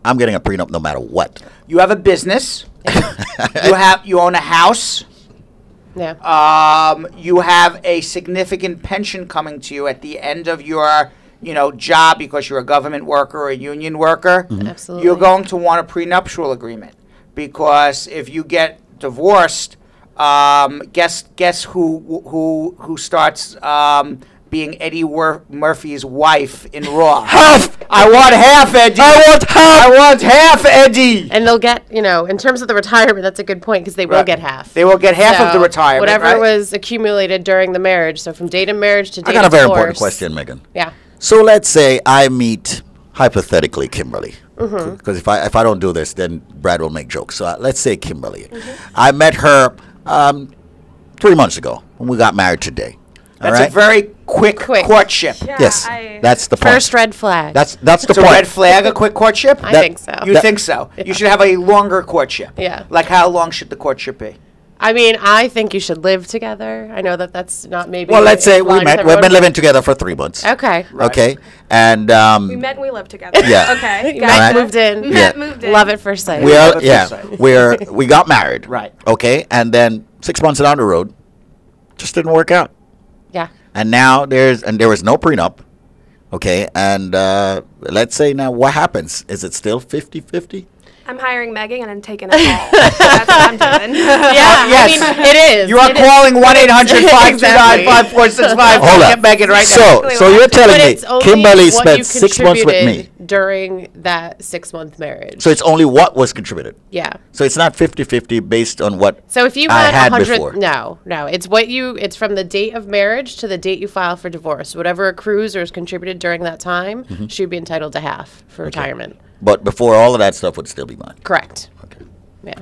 I'm getting a prenup no matter what. You have a business. You own a house. Yeah. You have a significant pension coming to you at the end of your job because you're a government worker or a union worker. Mm-hmm. Absolutely. You're going to want a prenuptial agreement because if you get divorced, guess who starts being Eddie Murphy's wife in Raw? Half! I want half, Eddie! I want half, Eddie! And they'll get, in terms of the retirement, that's a good point, because they will get half. They will get half of the retirement, whatever was accumulated during the marriage, so from date of marriage to date of divorce. I got a very important question, Megan. Yeah. So let's say I meet, hypothetically, Kimberly. Because if I don't do this, then Brad will make jokes. So let's say Kimberly. I met her 3 months ago, when we got married today. That's a very quick courtship. Yeah, yes, that's the point. First red flag. That's the point. A red flag, a quick courtship? I think so. You think so? Yeah. You should have a longer courtship. Yeah. Like how long should the courtship be? I mean, I think you should live together. I know that's not maybe. Well, let's say we met. We've been living together for 3 months. Okay. Right. Okay. And we met and we lived together. Yeah. Okay. Met, moved in. Moved in. Love at first sight. We got married. Right. Okay. And then 6 months down the road, just didn't work out. Yeah. And now there was no prenup. Okay. And let's say now what happens? Is it still 50-50? I'm hiring Megan and taking a call. That's what I'm doing. Yeah, yes. I mean, it is. You are calling 1-800-529-5465 to get Megan right now. So you're telling me Kimberly spent 6 months with me during that 6 month marriage. So it's only what was contributed. Yeah. So it's not 50-50 based on what so if you I had 100, before. No. It's from the date of marriage to the date you file for divorce. Whatever accrues or is contributed during that time should be entitled to half for retirement. But before all of that stuff would still be mine. Correct. Okay. Yeah.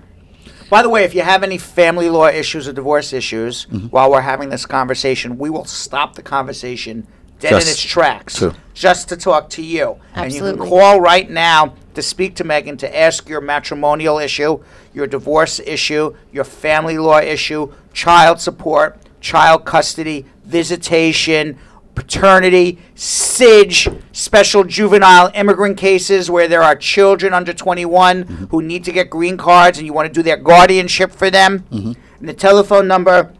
By the way, if you have any family law issues or divorce issues while we're having this conversation, we will stop the conversation dead in its tracks just to talk to you. Absolutely. And you can call right now to speak to Megan to ask your matrimonial issue, your divorce issue, your family law issue, child support, child custody, visitation, paternity, SIDGE, special juvenile immigrant cases where there are children under 21 who need to get green cards and you want to do their guardianship for them. And the telephone number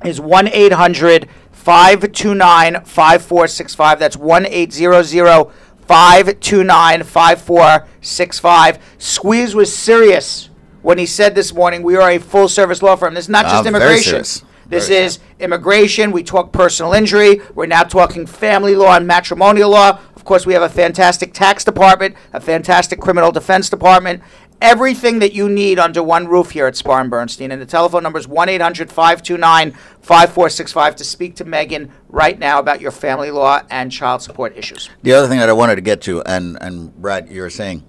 is 1-800-529-5465. 1-800-529-5465. That's 1-800-529-5465. Squeeze was serious when he said this morning, we are a full-service law firm. This is not just immigration. This is immigration. We talk personal injury. We're now talking family law and matrimonial law. Of course, we have a fantastic tax department, a fantastic criminal defense department. Everything that you need under one roof here at Spar and Bernstein. And the telephone number is 1-800-529-5465 to speak to Megan right now about your family law and child support issues. The other thing that I wanted to get to, and Brad, you were saying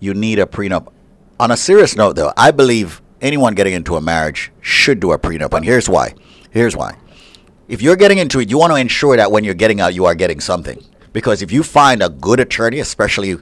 you need a prenup. On a serious note, though, I believe anyone getting into a marriage should do a prenup, and here's why. Here's why. If you're getting into it, you want to ensure that when you're getting out, you are getting something. Because if you find a good attorney, especially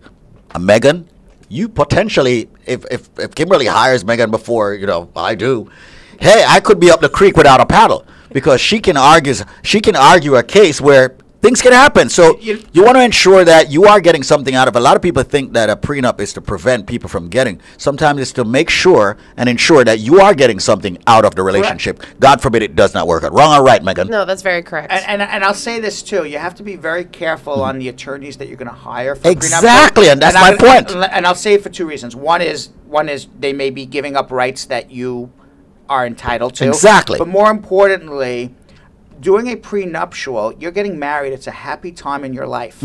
a Megan, you potentially, if Kimberly hires Megan before, I do, hey, I could be up the creek without a paddle, because she can argue a case where things can happen. So you want to ensure that you are getting something out of it. A lot of people think that a prenup is to prevent people from getting. Sometimes it's to make sure and ensure that you are getting something out of the relationship. Correct. God forbid it does not work out. Wrong or right, Megan? No, that's very correct. And I'll say this, too. You have to be very careful on the attorneys that you're going to hire for exactly, and that's my point. And I'll say it for two reasons. One is they may be giving up rights that you are entitled to. Exactly. But more importantly, doing a prenuptial, you're getting married. It's a happy time in your life.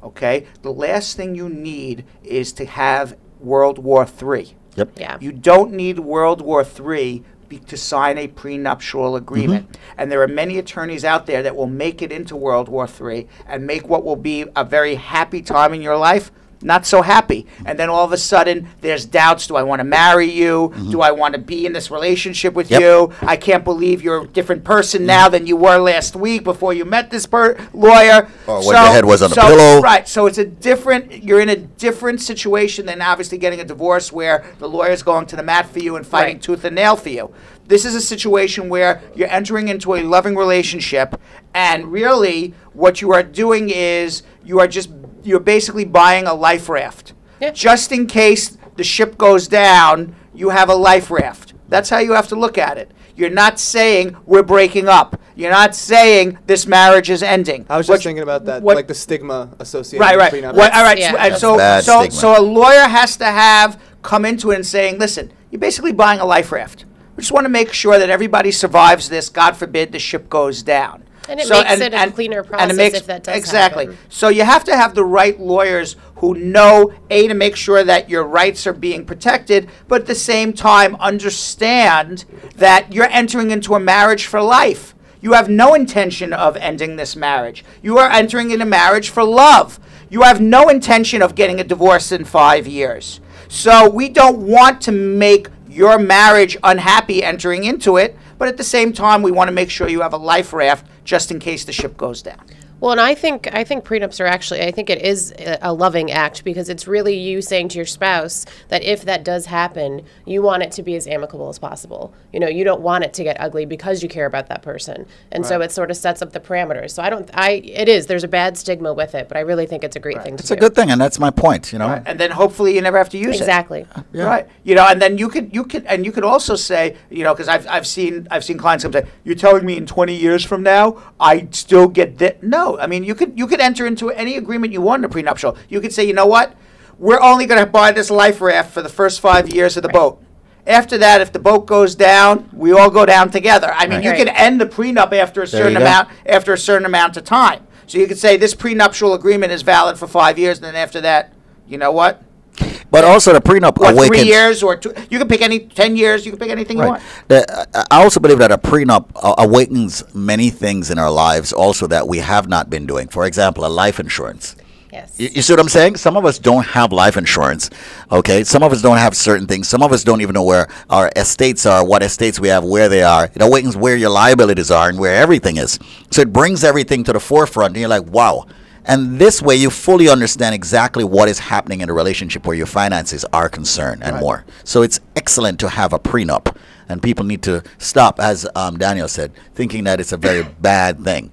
Okay? The last thing you need is to have World War III. Yep. Yeah. You don't need World War III to sign a prenuptial agreement. And there are many attorneys out there that will make it into World War III and make what will be a very happy time in your life not so happy. And then all of a sudden there's doubts. Do I want to marry you? Do I want to be in this relationship with you? I can't believe you're a different person now than you were last week before you met this lawyer. Or when your head was on a pillow. Right. So it's you're in a different situation than obviously getting a divorce where the lawyer's going to the mat for you and fighting tooth and nail for you. This is a situation where you're entering into a loving relationship, and really what you are doing is you're basically buying a life raft. Yeah. Just in case the ship goes down, you have a life raft. That's how you have to look at it. You're not saying we're breaking up. You're not saying this marriage is ending. I was just thinking about that, like the stigma associated with prenup. All right. Yeah. So a lawyer has to come into it and saying, listen, you're basically buying a life raft. We just want to make sure that everybody survives this. God forbid the ship goes down. And it makes it a cleaner process if that does happen. So you have to have the right lawyers who know, to make sure that your rights are being protected, but at the same time understand that you're entering into a marriage for life. You have no intention of ending this marriage. You are entering into marriage for love. You have no intention of getting a divorce in 5 years. So we don't want to make your marriage unhappy entering into it, but at the same time, we want to make sure you have a life raft just in case the ship goes down. Well, and I think prenups are actually, I think it is a loving act, because it's really you saying to your spouse that if that does happen, you want it to be as amicable as possible. You don't want it to get ugly because you care about that person. And so it sort of sets up the parameters. So there's a bad stigma with it, but I really think it's a great thing to do. It's a good thing, and that's my point, Right. And then hopefully you never have to use it. Exactly. Yeah. Right. And then you could also say, because I've seen clients come say, you're telling me in 20 years from now I still get that? No. I mean, you could enter into any agreement you want in a prenuptial. You could say, you know what? We're only going to buy this life raft for the first 5 years of the boat. After that, if the boat goes down, we all go down together. I mean, you can end the prenup after a certain amount of time. So you could say this prenuptial agreement is valid for 5 years, and then after that, you know what? But also the prenup awakens. 3 years or 2. You can pick 10 years. You can pick anything you want. I also believe that a prenup awakens many things in our lives also that we have not been doing. For example, a life insurance. Yes. You see what I'm saying? Some of us don't have life insurance, okay? Some of us don't have certain things. Some of us don't even know where our estates are, what estates we have, where they are. It awakens where your liabilities are and where everything is. So it brings everything to the forefront, and you're like, wow. And this way you fully understand exactly what is happening in a relationship where your finances are concerned and more. So it's excellent to have a prenup. And people need to stop, as Daniel said, thinking that it's a very bad thing,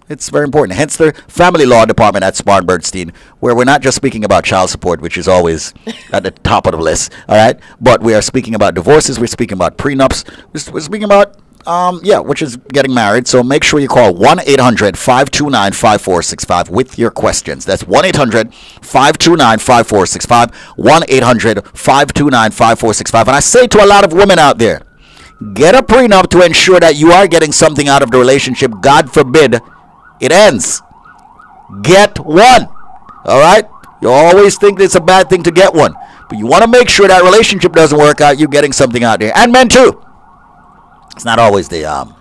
It's very important. Hence the family law department at Spar and Bernstein, where we're not just speaking about child support, which is always at the top of the list, all right? But we are speaking about divorces. We're speaking about prenups. We're speaking about which is getting married. So make sure you call 1-800-529-5465 with your questions. That's 1-800-529-5465, 1-800-529-5465. And I say to a lot of women out there, get a prenup to ensure that you are getting something out of the relationship. God forbid it ends. Get one. All right? You always think it's a bad thing to get one. But you want to make sure that relationship doesn't work out. You're getting something out there. And men, too. It's not always the, All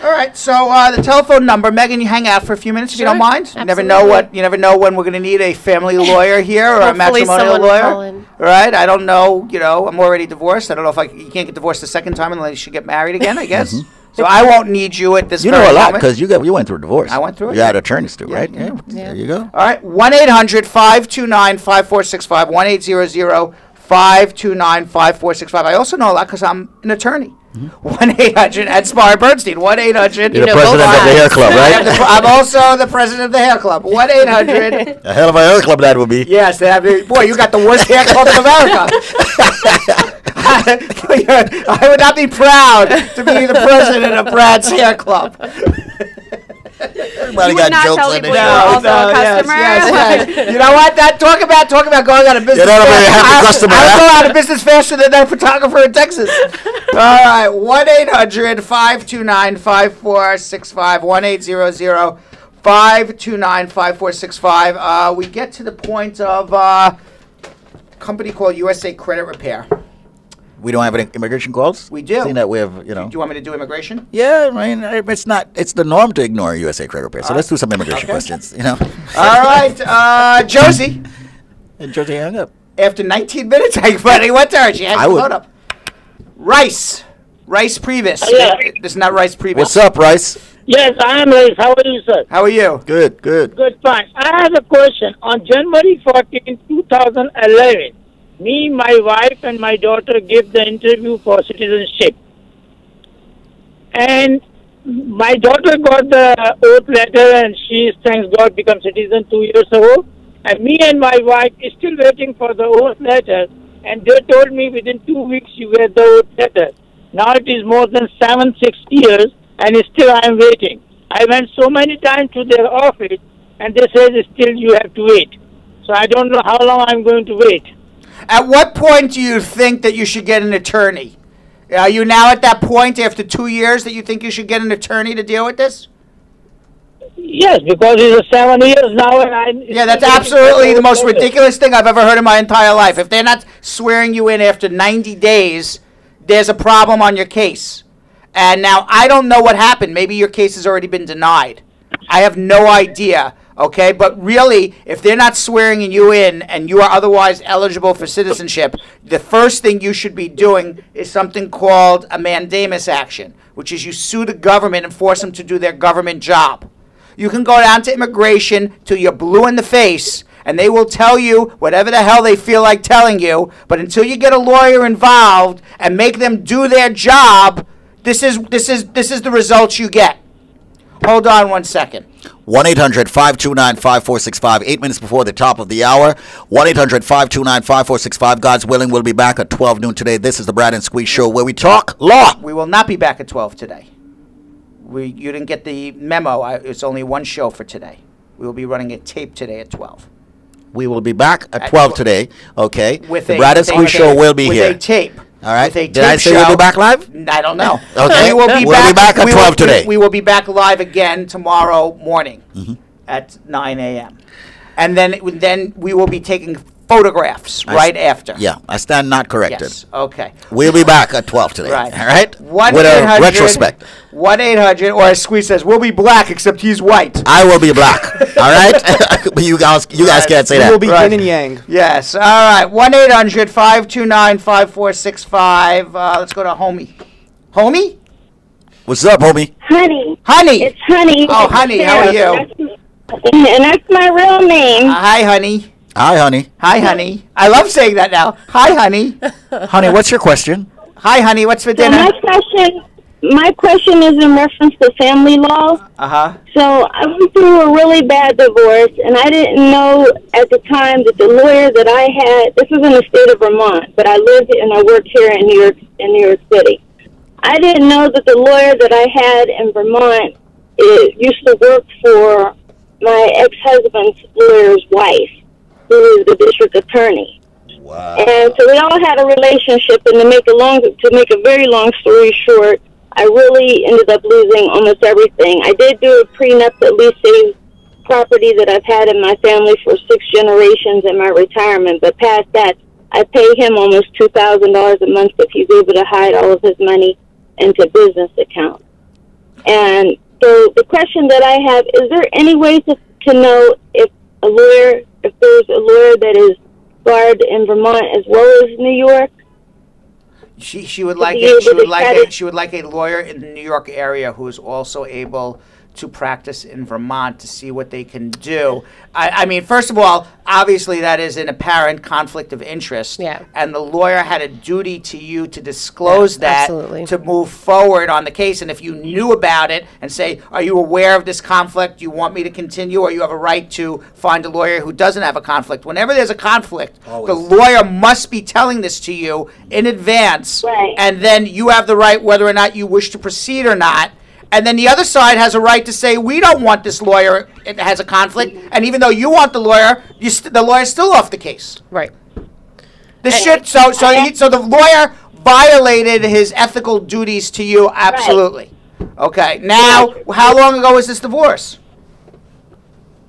right, so the telephone number, Megan, you hang out for a few minutes if you don't mind. Absolutely. You never know when we're going to need a family lawyer here or a matrimonial lawyer. All right, I don't know. I'm already divorced. I don't know if you can't get divorced the second time unless you get married again, I guess. So I won't need you at this. You know a lot because you went through a divorce. I went through it. You had attorneys too, right? Yeah. There you go. All right, 1-800-529-5465, 1-800-529-5465. I also know a lot because I'm an attorney. 1-800 at Spar Bernstein. 1-800. You're the president of the hair club, right? I'm also the president of the hair club. 1-800. A hell of a hair club that would be. Yes, boy, you got the worst hair club in America. I would not be proud to be the president of Brad's hair club. You would not tell people you were also a customer. Yes. You know what? Talk about going out of business. You're not a very happy customer. I would go out of business faster than that photographer in Texas. All right, 1-800-529-5465, 1-800-529-5465. We get to the point of a company called USA Credit Repair. We don't have any immigration calls? We do. Seeing that we have, Do you want me to do immigration? Yeah, I mean, it's the norm to ignore USA Credit Repair. So let's do some immigration questions, All right, Josie. And Josie hung up. After 19 minutes, I went to her. She had the phone up. Rice Priebus. Yeah. This is not Rice Priebus. What's up, Rice? Yes, I am Rice. How are you, sir? How are you? Good. Good, fine. I have a question. On January 14, 2011, me, my wife, and my daughter gave the interview for citizenship. And my daughter got the oath letter, and she, thanks God, became citizen 2 years ago. And me and my wife is still waiting for the oath letter. And they told me within 2 weeks you get the oath letter. Now it is more than 6 years, and still I am waiting. I went so many times to their office, and they said still you have to wait. So I don't know how long I'm going to wait. At what point do you think that you should get an attorney? Are you now at that point after 2 years that you think you should get an attorney to deal with this? Yes, because it's 7 years now, and yeah, that's absolutely the most ridiculous thing I've ever heard in my entire life. If they're not swearing you in after 90 days, there's a problem on your case. And now I don't know what happened. Maybe your case has already been denied. I have no idea. Okay, but really, if they're not swearing you in and you are otherwise eligible for citizenship, the first thing you should be doing is something called a mandamus action, which is you sue the government and force them to do their government job. You can go down to immigration till you're blue in the face, and they will tell you whatever the hell they feel like telling you, but until you get a lawyer involved and make them do their job, this is the results you get. Hold on 1 second. 1-800-529-5465, 8 minutes before the top of the hour. 1-800-529-5465. God's willing, we'll be back at 12 noon today. This is the Brad and Squeeze Show where we talk law. We will not be back at 12 today. You didn't get the memo. It's only one show for today. We will be running a tape today at 12. We will be back at 12 today, okay? With the Brad and Squeeze Show will be here. With a tape. All right. Did I say we'll be back live? I don't know. Okay. We'll be back at 12 today. We will be back live again tomorrow morning at 9 a.m. And then we will be taking photographs right after. Yeah, I stand not corrected. Yes. Okay. We'll be back at 12 today. Right. All right? 1-800, with a retrospect. 1-800, or as Squeeze says, we'll be black except he's white. I will be black. All right? you guys can't say that. We'll be yin and yang. Yes. All right. 1-800-529-5465. Let's go to Homie. Homie? What's up, homie? Honey. Honey. It's Honey. Oh, Honey. How are you? And that's my real name. Hi, Honey. Hi, honey. Hi, Honey. I love saying that now. Hi, Honey. Honey, what's your question? Hi, Honey. What's for dinner? My question is in reference to family law. Uh-huh. So I went through a really bad divorce, and I didn't know at the time that the lawyer that I had, this was in the state of Vermont, but I lived and I worked here in New York City. I didn't know that the lawyer that I had in Vermont used to work for my ex-husband's lawyer's wife, who is the district attorney. Wow. And so we all had a relationship, and to make a very long story short, I really ended up losing almost everything. I did do a prenup that at least saved property that I've had in my family for 6 generations in my retirement, but past that, I pay him almost $2,000 a month if he's able to hide all of his money into business accounts. And so the question that I have, is there any way to know if there's a lawyer that is barred in Vermont as well as New York? She would like a lawyer in the New York area who is also able to practice in Vermont to see what they can do. I mean, first of all, obviously that is an apparent conflict of interest. Yeah. And the lawyer had a duty to you to disclose that absolutely. To move forward on the case. And if you knew about it and say, are you aware of this conflict? Do you want me to continue? Or you have a right to find a lawyer who doesn't have a conflict. Whenever there's a conflict, the lawyer must be telling this to you in advance. Right. And then you have the right whether or not you wish to proceed or not. And then the other side has a right to say, we don't want this lawyer. It has a conflict. And even though you want the lawyer, the lawyer's still off the case. Right. So the lawyer violated his ethical duties to you, absolutely. Right. Okay. Now, how long ago was this divorce?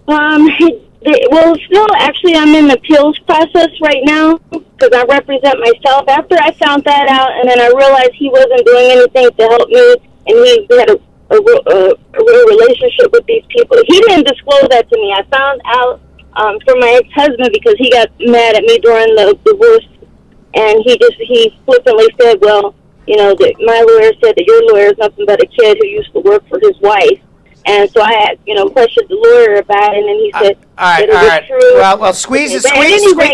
Well, still, actually, I'm in the appeals process right now because I represent myself. After I found that out, and then I realized he wasn't doing anything to help me, and he had a real relationship with these people. He didn't disclose that to me. I found out from my ex-husband because he got mad at me during the divorce, and he flippantly said, well, you know, that my lawyer said that your lawyer is nothing but a kid who used to work for his wife. And so I had, questioned the lawyer about it, and then he said, all right. Well, Squeeze,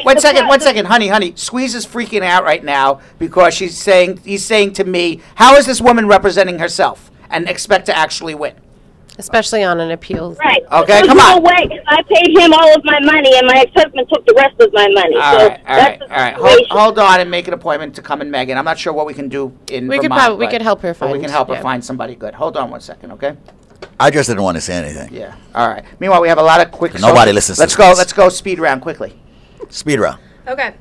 one second, honey. Squeeze is freaking out right now because he's saying to me, how is this woman representing herself and expect to actually win? Especially on an appeal. Right. Okay, come on. No way, 'cause I paid him all of my money, and my ex-husband took the rest of my money. All right. Hold on and make an appointment to come in, Megan. I'm not sure what we can do in Vermont. We could help her find. We can help her find somebody good. Hold on 1 second, okay? I just didn't want to say anything. Yeah. All right. Meanwhile, we have a lot of quick. Nobody listens. Let's go speed round quickly. Speed round. Okay.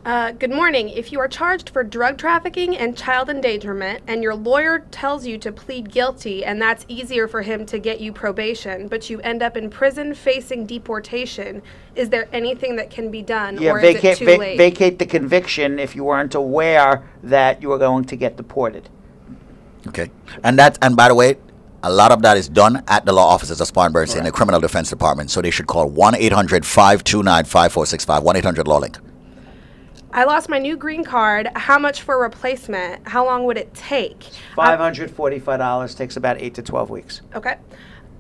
Good morning. If you are charged for drug trafficking and child endangerment, and your lawyer tells you to plead guilty, and that's easier for him to get you probation, but you end up in prison facing deportation, is there anything that can be done, or is it too late? Vacate the conviction if you weren't aware that you were going to get deported. Okay. And by the way, a lot of that is done at the law offices of Spar and Bernstein in the Criminal Defense Department. So they should call 1-800-529-5465, 1-800-LawLink. I lost my new green card. How much for replacement? How long would it take? $545. Takes about 8 to 12 weeks. Okay.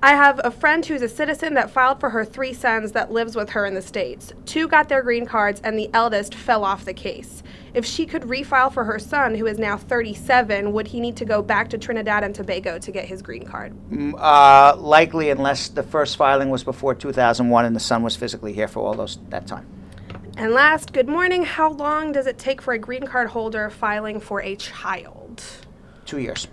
I have a friend who's a citizen that filed for her 3 sons that lives with her in the States. 2 got their green cards, and the eldest fell off the case. If she could refile for her son, who is now 37, would he need to go back to Trinidad and Tobago to get his green card? Likely, unless the first filing was before 2001 and the son was physically here for that time. And last, good morning. How long does it take for a green card holder filing for a child? 2 years.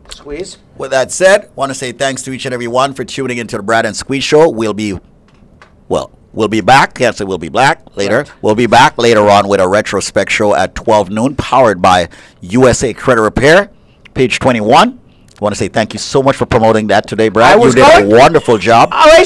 Squeeze. With that said, want to say thanks to each and every one for tuning into the Brad and Squeeze Show. We'll be back. Can't say we'll be back later. Right. We'll be back later on with a retrospect show at 12 noon, powered by USA Credit Repair, page 21. I want to say thank you so much for promoting that today, Brad. You did a wonderful job. I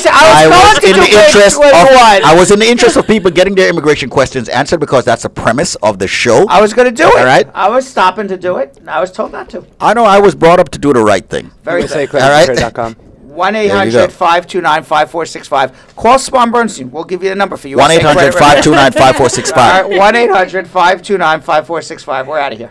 was in the interest of people getting their immigration questions answered because that's the premise of the show. I was going to do it. All right. I was stopping to do it. I was told not to. I know. I was brought up to do the right thing. Very good. All right. 1-800-529-5465. Call Spar Bernstein. We'll give you the number for you. 1-800-529-5465. All right, 1-800-529-5465. We're out of here.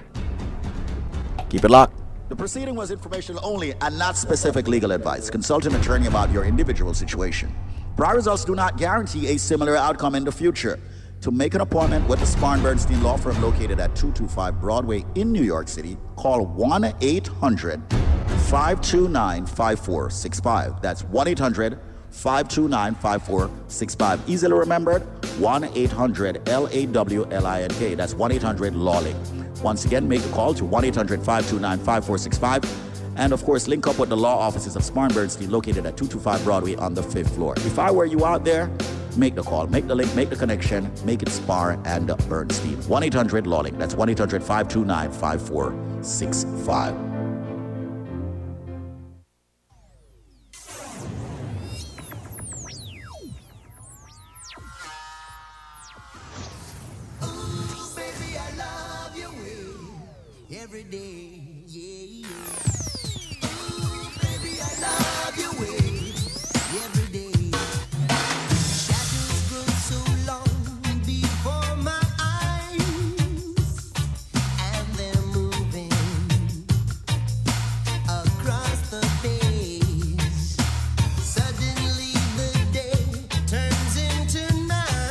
Keep it locked. The proceeding was informational only and not specific legal advice. Consult an attorney about your individual situation. Prior results do not guarantee a similar outcome in the future. To make an appointment with the Spar and Bernstein Law Firm located at 225 Broadway in New York City, call 1-800-529-5465. That's 1-800-529-5465. Easily remembered, 1-800-LAWLINK. That's 1-800-LawLink. Once again, make a call to 1-800-529-5465. And of course, link up with the law offices of Spar and Bernstein, located at 225 Broadway on the 5th floor. If I were you out there, make the call, make the link, make the connection, make it Spar and Bernstein. 1-800-LawLink. That's 1-800-529-5465. Every day, yeah, yeah.